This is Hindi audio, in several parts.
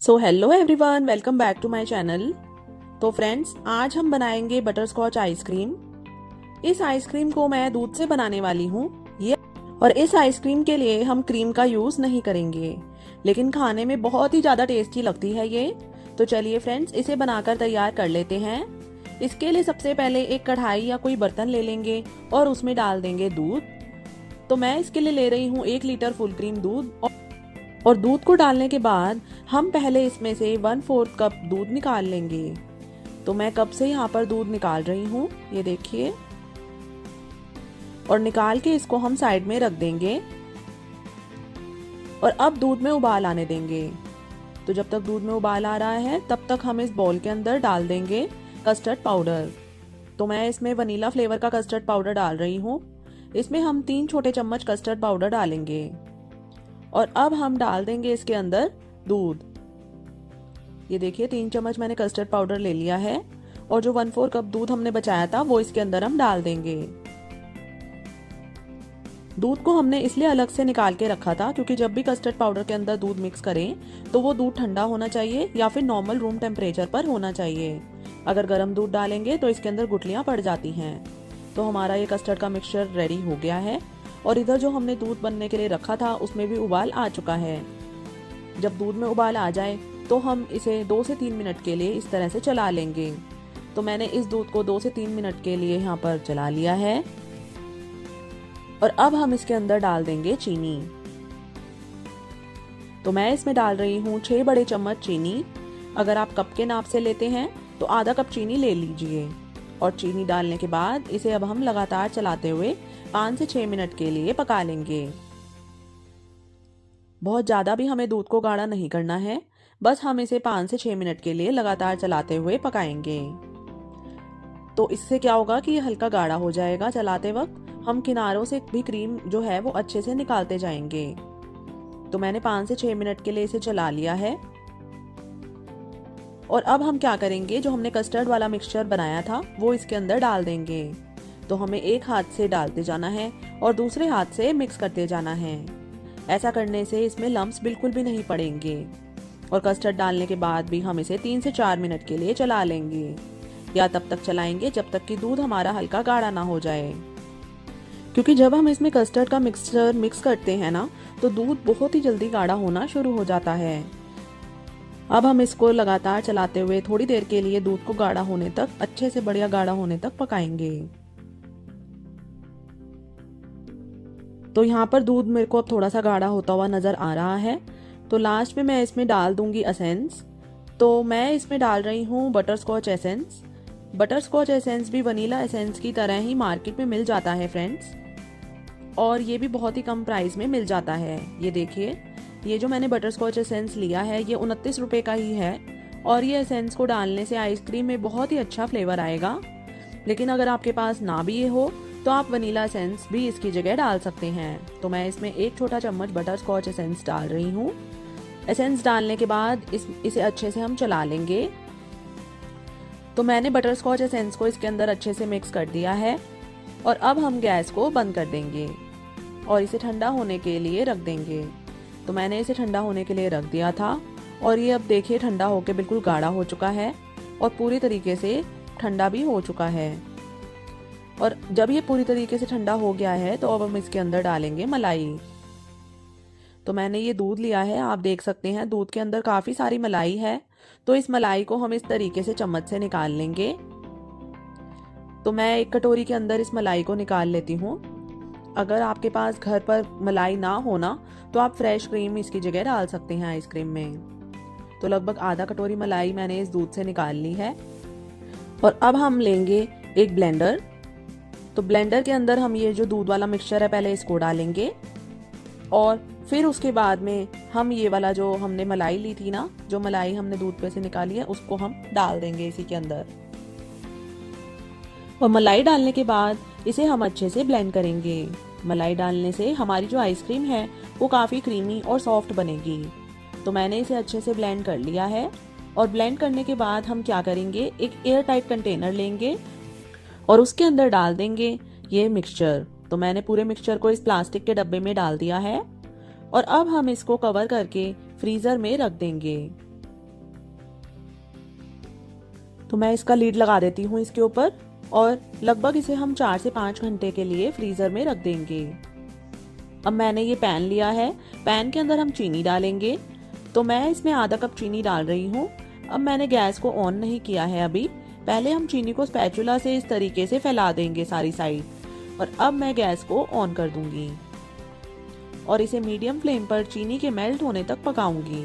So hello everyone, welcome back to my channel. तो फ्रेंड्स, आज हम बनाएंगे बटर स्कॉच आइसक्रीम। इस आइसक्रीम को मैं दूध से बनाने वाली हूँ। ये और इस आइसक्रीम के लिए हम क्रीम का यूज नहीं करेंगे, लेकिन खाने में बहुत ही ज्यादा टेस्टी लगती है ये। तो चलिए फ्रेंड्स, इसे बनाकर तैयार कर लेते हैं। इसके लिए सबसे पहले एक कढ़ाई या कोई बर्तन ले लेंगे और उसमें डाल देंगे दूध। तो मैं इसके लिए ले रही हूँ 1 लीटर फुल क्रीम दूध। और दूध को डालने के बाद हम पहले इसमें से 1/4 कप दूध निकाल लेंगे। तो मैं कप से यहाँ पर दूध निकाल रही हूँ, ये देखिए। और निकाल के इसको हम साइड में रख देंगे और अब दूध में उबाल आने देंगे। तो जब तक दूध में उबाल आ रहा है तब तक हम इस बाउल के अंदर डाल देंगे कस्टर्ड पाउडर। तो मैं इसमें वनीला फ्लेवर का कस्टर्ड पाउडर डाल रही हूँ। इसमें हम 3 छोटे चम्मच कस्टर्ड पाउडर डालेंगे और अब हम डाल देंगे इसके अंदर दूध। ये देखिए, 3 चम्मच मैंने कस्टर्ड पाउडर ले लिया है और जो 1/4 कप दूध हमने बचाया था वो इसके अंदर हम डाल देंगे। दूध को हमने इसलिए अलग से निकाल के रखा था क्योंकि जब भी कस्टर्ड पाउडर के अंदर दूध मिक्स करें तो वो दूध ठंडा होना चाहिए या फिर नॉर्मल रूम टेम्परेचर पर होना चाहिए। अगर गर्म दूध डालेंगे तो इसके अंदर गुठलियां पड़ जाती हैं। तो हमारा ये कस्टर्ड का मिक्सचर रेडी हो गया है और इधर जो हमने दूध बनने के लिए रखा था उसमें भी उबाल आ चुका है। जब दूध में उबाल आ जाए तो हम इसे 2 से 3 मिनट के लिए इस तरह से चला लेंगे। तो मैंने इस दूध को 2 से 3 मिनट के लिए यहाँ पर चला लिया है और अब हम इसके अंदर डाल देंगे चीनी। तो मैं इसमें डाल रही हूँ 6 बड़े चम्मच चीनी। अगर आप कप के नाप से लेते हैं तो आधा कप चीनी ले लीजिए। और चीनी डालने के बाद इसे अब हम लगातार चलाते हुए 5 से 6 मिनट के लिए पका लेंगे। बहुत ज़्यादा भी हमें दूध को गाढ़ा नहीं करना है, बस हम इसे 5 से 6 मिनट के लिए लगातार चलाते हुए पकाएंगे। तो इससे क्या होगा कि ये हल्का गाढ़ा हो जाएगा। चलाते वक्त हम किनारों से भी क्रीम जो है वो अच्छे से निकालते जाएंगे। तो मैंने 5 से 6 मिनट के लिए इसे चला लिया है। और अब हम क्या करेंगे, जो हमने कस्टर्ड वाला मिक्सचर बनाया था वो इसके अंदर डाल देंगे। तो हमें एक हाथ से डालते जाना है और दूसरे हाथ से मिक्स करते जाना है। ऐसा करने से इसमें लम्प्स बिल्कुल भी नहीं पड़ेंगे। और कस्टर्ड डालने के बाद भी हम इसे 3 से 4 मिनट के लिए चला लेंगे, या तब तक चलाएंगे जब तक कि दूध हमारा हल्का गाढ़ा ना हो जाए। क्योंकि जब हम इसमें कस्टर्ड का मिक्सचर मिक्स करते हैं ना, तो दूध बहुत ही जल्दी गाढ़ा होना शुरू हो जाता है। अब हम इसको लगातार चलाते हुए थोड़ी देर के लिए दूध को गाढ़ा होने तक, अच्छे से बढ़िया गाढ़ा होने तक पकाएंगे। तो यहाँ पर दूध मेरे को अब थोड़ा सा गाढ़ा होता हुआ नजर आ रहा है। तो लास्ट में मैं इसमें डाल दूंगी एसेंस। तो मैं इसमें डाल रही हूँ butterscotch essence. Butterscotch essence भी वनीला एसेंस की तरह ही मार्केट में मिल जाता है फ्रेंड्स, और ये भी बहुत ही कम प्राइस में मिल जाता है। ये देखिए, ये जो मैंने बटर स्कॉच एसेंस लिया है ये 29 रुपए का ही है और ये एसेंस को डालने से आइसक्रीम में बहुत ही अच्छा फ्लेवर आएगा। लेकिन अगर आपके पास ना भी ये हो तो आप वनीला एसेंस भी इसकी जगह डाल सकते हैं। तो मैं इसमें 1 छोटा चम्मच बटर स्कॉच एसेंस डाल रही हूँ। एसेंस डालने के बाद इसे अच्छे से हम चला लेंगे। तो मैंने बटर स्कॉच एसेंस को इसके अंदर अच्छे से मिक्स कर दिया है और अब हम गैस को बंद कर देंगे और इसे ठंडा होने के लिए रख देंगे। तो मैंने इसे ठंडा होने के लिए रख दिया था और ये अब देखिए ठंडा होकर बिल्कुल गाढ़ा हो चुका है और पूरी तरीके से ठंडा भी हो चुका है। और जब ये पूरी तरीके से ठंडा हो गया है तो अब हम इसके अंदर डालेंगे मलाई। तो मैंने ये दूध लिया है, आप देख सकते हैं दूध के अंदर काफी सारी मलाई है। तो इस मलाई को हम इस तरीके से चम्मच से निकाल लेंगे। तो मैं एक कटोरी के अंदर इस मलाई को निकाल लेती हूँ। अगर आपके पास घर पर मलाई ना होना तो आप फ्रेश क्रीम इसकी जगह डाल सकते हैं आइसक्रीम में। तो लगभग आधा कटोरी मलाई मैंने इस दूध से निकाल ली है। और अब हम लेंगे एक ब्लेंडर। तो ब्लेंडर के अंदर हम ये जो दूध वाला मिक्सचर है पहले इसको डालेंगे और फिर उसके बाद में हम ये वाला जो हमने मलाई ली थी ना, जो मलाई हमने दूध पे से निकाली है, उसको हम डाल देंगे इसी के अंदर। और मलाई डालने के बाद इसे हम अच्छे से ब्लेंड करेंगे। मलाई डालने से हमारी जो आइसक्रीम है वो काफ़ी क्रीमी और सॉफ्ट बनेगी। तो मैंने इसे अच्छे से ब्लेंड कर लिया है। और ब्लेंड करने के बाद हम क्या करेंगे, एक एयर टाइट कंटेनर लेंगे और उसके अंदर डाल देंगे ये मिक्सचर। तो मैंने पूरे मिक्सचर को इस प्लास्टिक के डब्बे में डाल दिया है और अब हम इसको कवर करके फ्रीज़र में रख देंगे। तो मैं इसका लीड लगा देती हूँ इसके ऊपर और लगभग इसे हम 4 से 5 घंटे के लिए फ्रीजर में रख देंगे। अब मैंने ये पैन लिया है, पैन के अंदर हम चीनी डालेंगे। तो मैं इसमें आधा कप चीनी डाल रही हूँ। अब मैंने गैस को ऑन नहीं किया है अभी, पहले हम चीनी को स्पैचुला से इस तरीके से फैला देंगे सारी साइड। और अब मैं गैस को ऑन कर दूंगी और इसे मीडियम फ्लेम पर चीनी के मेल्ट होने तक पकाऊंगी।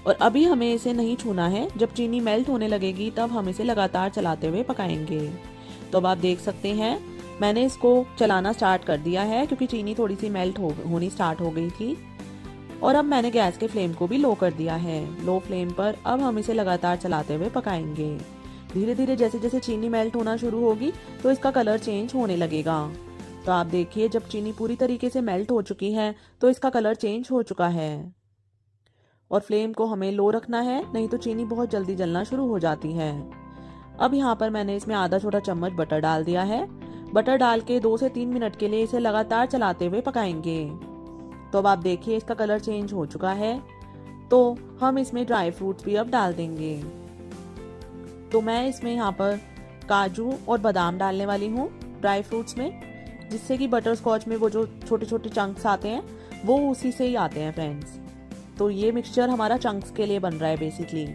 और अभी हमें इसे नहीं छूना है, जब चीनी मेल्ट होने लगेगी तब हम इसे लगातार चलाते हुए पकाएंगे। तो अब आप देख सकते हैं मैंने इसको चलाना स्टार्ट कर दिया है क्योंकि चीनी थोड़ी सी मेल्ट होनी स्टार्ट हो गई थी। और अब मैंने गैस के फ्लेम को भी लो कर दिया है। लो फ्लेम पर अब हम इसे लगातार चलाते हुए पकाएंगे। धीरे धीरे जैसे जैसे चीनी मेल्ट होना शुरू होगी तो इसका कलर चेंज होने लगेगा। तो आप देखिए जब चीनी पूरी तरीके से मेल्ट हो चुकी है तो इसका कलर चेंज हो चुका है। और फ्लेम को हमें लो रखना है, नहीं तो चीनी बहुत जल्दी जलना शुरू हो जाती है। अब यहाँ पर मैंने इसमें आधा छोटा चम्मच बटर डाल दिया है। बटर डाल के 2 से 3 मिनट के लिए इसे लगातार चलाते हुए पकाएंगे। तो अब आप देखिए इसका कलर चेंज हो चुका है। तो हम इसमें ड्राई फ्रूट्स भी अब डाल देंगे। तो मैं इसमें यहाँ पर काजू और बादाम डालने वाली हूँ ड्राई फ्रूट्स में, जिससे कि बटर स्कॉच में वो जो छोटे छोटे चंक्स आते हैं वो उसी से ही आते हैं फ्रेंड्स। तो ये मिक्सचर हमारा चंक्स के लिए बन रहा है बेसिकली।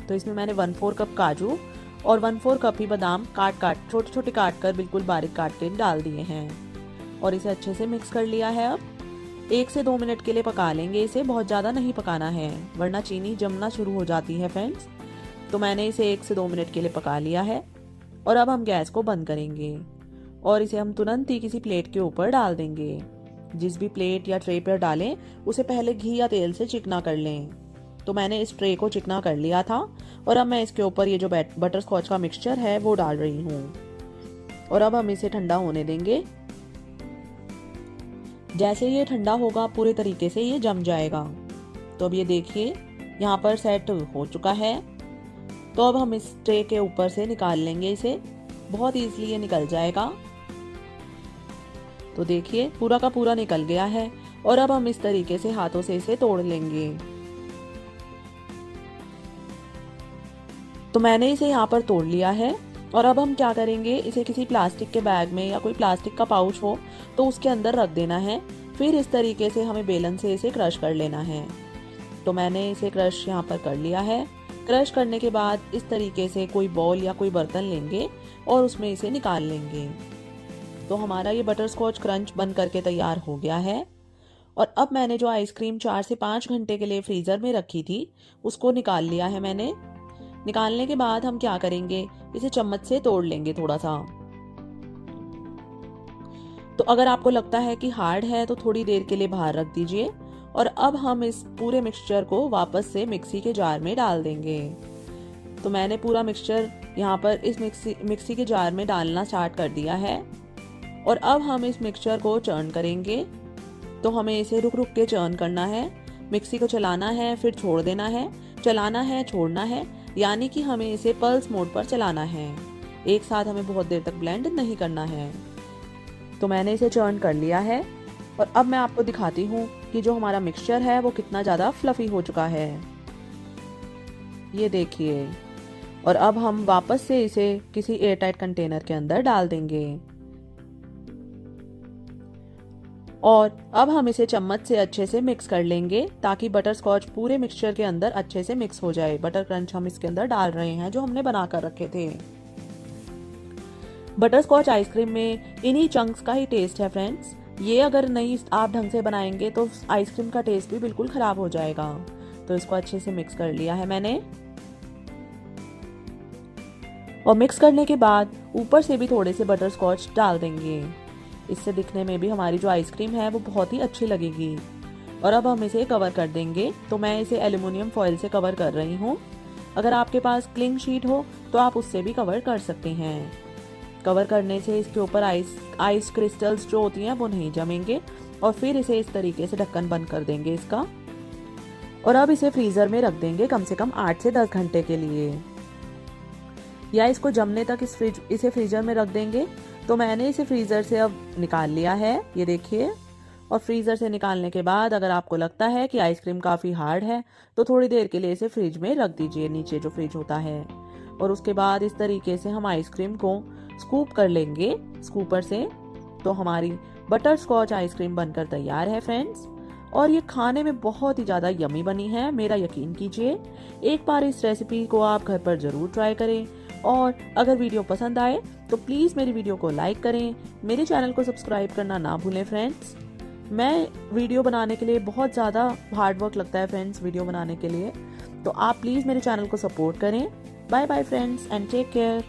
तो इसमें मैंने 1/4 कप काजू और 1/4 कप ही बादाम छोटे छोटे काट कर बिल्कुल बारीक काट के डाल दिए हैं और इसे अच्छे से मिक्स कर लिया है। अब 1 से 2 मिनट के लिए पका लेंगे इसे, बहुत ज़्यादा नहीं पकाना है वरना चीनी जमना शुरू हो जाती है फ्रेंड्स। तो मैंने इसे 1 से 2 मिनट के लिए पका लिया है और अब हम गैस को बंद करेंगे और इसे हम तुरंत ही किसी प्लेट के ऊपर डाल देंगे। जिस भी प्लेट या ट्रे पर डालें उसे पहले घी या तेल से चिकना कर लें। तो मैंने इस ट्रे को चिकना कर लिया था और अब मैं इसके ऊपर ये जो बटर स्कॉच का मिक्सचर है वो डाल रही हूँ और अब हम इसे ठंडा होने देंगे। जैसे ये ठंडा होगा पूरे तरीके से ये जम जाएगा। तो अब ये देखिए यहाँ पर सेट हो चुका है। तो अब हम इस ट्रे के ऊपर से निकाल लेंगे इसे, बहुत इजीली ये निकल जाएगा। तो देखिए पूरा का पूरा निकल गया है और अब हम इस तरीके से हाथों से इसे तोड़ लेंगे। तो मैंने इसे यहाँ पर तोड़ लिया है और अब हम क्या करेंगे, इसे किसी प्लास्टिक के बैग में या कोई प्लास्टिक का पाउच हो तो उसके अंदर रख देना है। फिर इस तरीके से हमें बेलन से इसे क्रश कर लेना है। तो मैंने इसे क्रश यहाँ पर कर लिया है। क्रश करने के बाद इस तरीके से कोई बॉल या कोई बर्तन लेंगे और उसमें इसे निकाल लेंगे। तो हमारा ये बटर स्कॉच क्रंच बन करके तैयार हो गया है। और अब मैंने जो आइसक्रीम 4 से 5 घंटे के लिए फ्रीजर में रखी थी उसको निकाल लिया है मैंने। निकालने के बाद हम क्या करेंगे, इसे चम्मच से तोड़ लेंगे थोड़ा सा। तो अगर आपको लगता है कि हार्ड है तो थोड़ी देर के लिए बाहर रख दीजिए। और अब हम इस पूरे मिक्सचर को वापस से मिक्सी के जार में डाल देंगे। तो मैंने पूरा मिक्सचर यहाँ पर इस मिक्सी के जार में डालना स्टार्ट कर दिया है और अब हम इस मिक्सचर को चर्न करेंगे। तो हमें इसे रुक रुक के चर्न करना है। मिक्सी को चलाना है फिर छोड़ देना है, चलाना है छोड़ना है, यानी कि हमें इसे पल्स मोड पर चलाना है। एक साथ हमें बहुत देर तक ब्लेंड नहीं करना है। तो मैंने इसे चर्न कर लिया है और अब मैं आपको दिखाती हूँ कि जो हमारा मिक्सचर है वो कितना ज़्यादा फ्लफी हो चुका है। ये देखिए। और अब हम वापस से इसे किसी एयरटाइट कंटेनर के अंदर डाल देंगे और अब हम इसे चम्मच से अच्छे से मिक्स कर लेंगे ताकि बटर स्कॉच पूरे मिक्सचर के अंदर अच्छे से मिक्स हो जाए। बटर क्रंच हम इसके अंदर डाल रहे हैं जो हमने बना कर रखे थे। बटर स्कॉच आइसक्रीम में इन्हीं चंक्स का ही टेस्ट है फ्रेंड्स। ये अगर नहीं आप ढंग से बनाएंगे तो आइसक्रीम का टेस्ट भी बिल्कुल खराब हो जाएगा। तो इसको अच्छे से मिक्स कर लिया है मैंने और मिक्स करने के बाद ऊपर से भी थोड़े से बटर स्कॉच डाल देंगे। इससे दिखने में भी हमारी जो आइसक्रीम है वो बहुत ही अच्छी लगेगी। और अब हम इसे कवर कर देंगे। तो मैं इसे एल्युमिनियम फॉइल से कवर कर रही हूँ। अगर आपके पास क्लिंग शीट हो तो आप उससे भी कवर कर सकते हैं। कवर करने से इसके ऊपर आइस क्रिस्टल्स जो होती हैं वो नहीं जमेंगे। और फिर इसे इस तरीके से ढक्कन बंद कर देंगे इसका और अब इसे फ्रीजर में रख देंगे कम से कम 8 से 10 घंटे के लिए, या इसको जमने तक इसे फ्रीजर में रख देंगे। तो मैंने इसे फ्रीजर से अब निकाल लिया है, ये देखिए। और फ्रीज़र से निकालने के बाद अगर आपको लगता है कि आइसक्रीम काफ़ी हार्ड है तो थोड़ी देर के लिए इसे फ्रिज में रख दीजिए, नीचे जो फ्रिज होता है। और उसके बाद इस तरीके से हम आइसक्रीम को स्कूप कर लेंगे स्कूपर से। तो हमारी बटर स्कॉच आइसक्रीम बनकर तैयार है फ्रेंड्स, और ये खाने में बहुत ही ज़्यादा यमी बनी है, मेरा यकीन कीजिए। एक बार इस रेसिपी को आप घर पर ज़रूर ट्राई करें, और अगर वीडियो पसंद आए तो प्लीज़ मेरी वीडियो को लाइक करें, मेरे चैनल को सब्सक्राइब करना ना भूलें फ्रेंड्स। मैं वीडियो बनाने के लिए बहुत ज़्यादा हार्ड वर्क लगता है फ्रेंड्स वीडियो बनाने के लिए, तो आप प्लीज़ मेरे चैनल को सपोर्ट करें। Bye bye friends and take care.